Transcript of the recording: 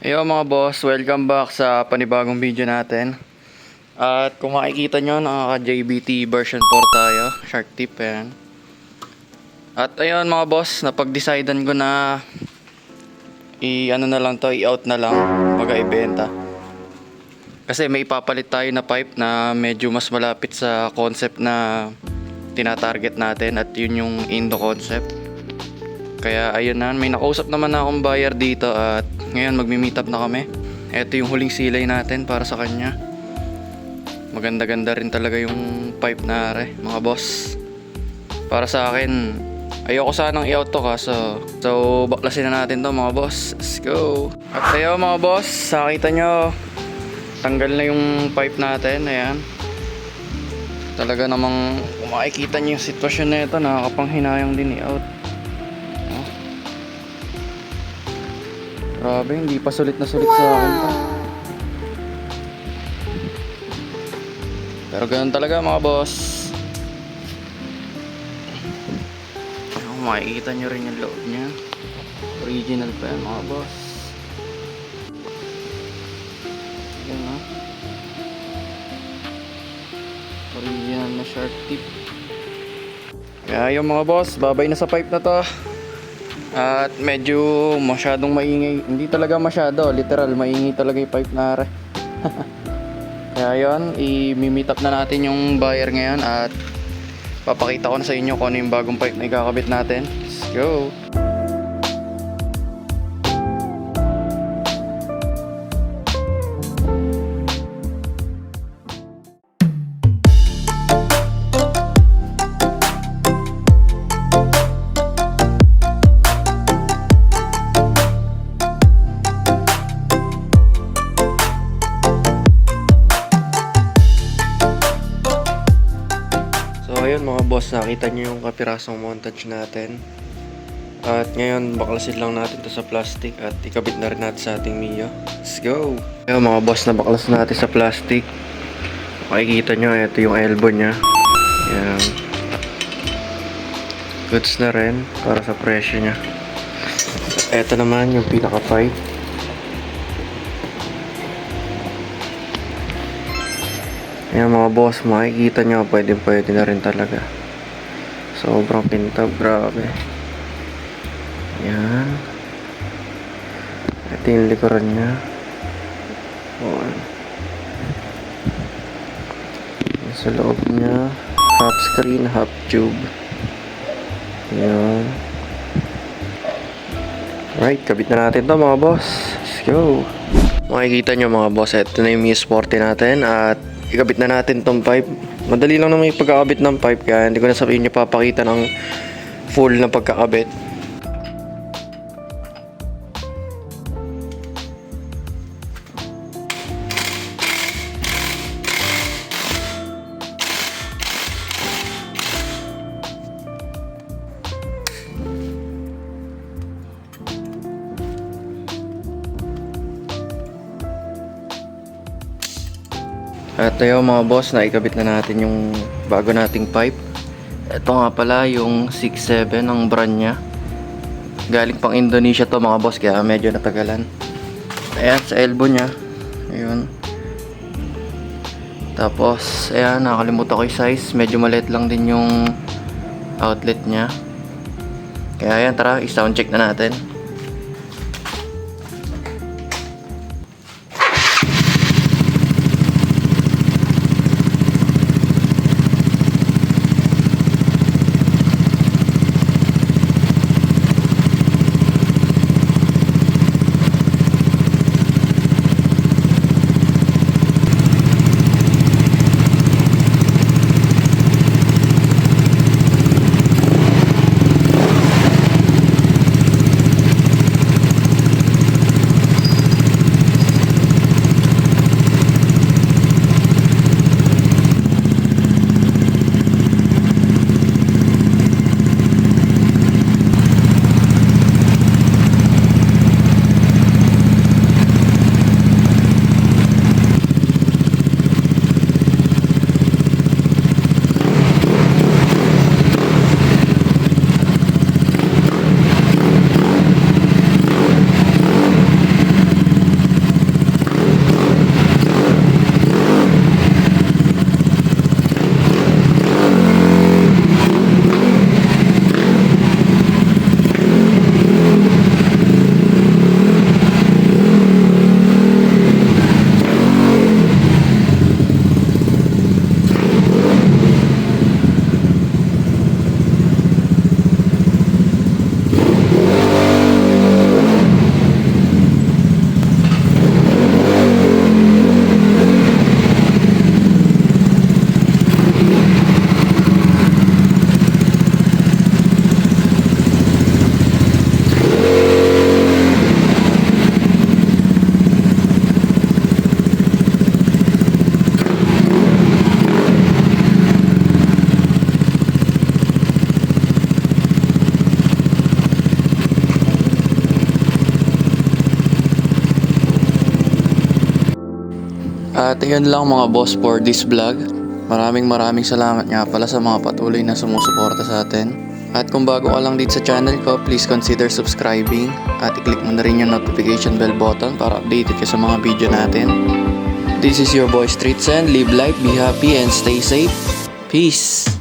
Yo mga boss, welcome back sa panibagong video natin. At kung makikita nyo, nakaka-JBT version 4 tayo, Shark Tip yan. At ayun mga boss, napag-decidean ko na i-ano na lang to, i-out na lang, baga ibenta. Kasi may ipapalit tayo na pipe na medyo mas malapit sa concept na tinatarget natin, at yun yung Indo concept. Kaya ayun na, may nakausap naman na akong buyer dito at ngayon magmi-meet up na kami. Ito yung huling silay natin para sa kanya. Maganda-ganda rin talaga yung pipe na mga boss. Para sa akin, ayoko sanang i-out to kaso. So baklasin na natin to mga boss. Let's go. At ayo mga boss, nakita nyo, tanggal na yung pipe natin. Ayan. Talaga namang kung makikita nyo yung sitwasyon na ito, nakakapanghinayang din i-out. Grabe, hindi pa sulit na sulit sa akin to. Pero ganun talaga mga boss. Makikita nyo rin yung loob nya. Original pa yan mga boss. Yan ha. Original na Shark Tip. Kaya yung mga boss, babay na sa pipe na to. At medyo masyadong maingay. Hindi talaga masyado, literal maingay talaga yung pipe na Kaya yun, i-meet up na natin yung buyer ngayon. At papakita ko na sa inyo kung ano yung bagong pipe na ikakabit natin. Let's go. Ayun mga boss, nakita nyo yung kapirasong montage natin. At ngayon baklasin lang natin to sa plastic at ikabit na rin natin sa ating Mio. Let's go! Ayun mga boss, nabaklas natin sa plastic. Makikita nyo, ito yung elbow nya. Ayan. Goods na rin para sa presyo nya. Ito naman yung pinaka pipe. Ayan mga boss, makikita nyo, pwede na rin talaga. Sobrang kintab, grabe. Ayan. Ito yung likuran nya. Ayan. Sa loob nya, half screen, half tube. Ayan. Alright, kabit na natin to mga boss. Let's go. Makikita nyo mga boss, ito na yung Mio Sporty natin at ikabit na natin tong pipe. Madali lang naman yung pagkakabit ng pipe, kaya hindi ko na sabihin nyo papakita ng full na pagkakabit. At tayo mga boss, naikabit na natin yung bago nating pipe. Ito nga pala yung 6.7 ang brand nya. Galing pang Indonesia to mga boss, kaya medyo natagalan. Ayan, sa elbow nya. Ayun. Tapos, ayan, nakalimutan ko yung size. Medyo maliit lang din yung outlet nya. Kaya ayan, tara, i-sound check na natin. At yun lang mga boss for this vlog. Maraming salamat nga pala sa mga patuloy na sumusuporta sa atin. At kung bago ka lang dito sa channel ko, please consider subscribing at i-click mo na rin yung notification bell button para updated ka sa mga video natin. This is your boy Streets and live life, be happy and stay safe. Peace!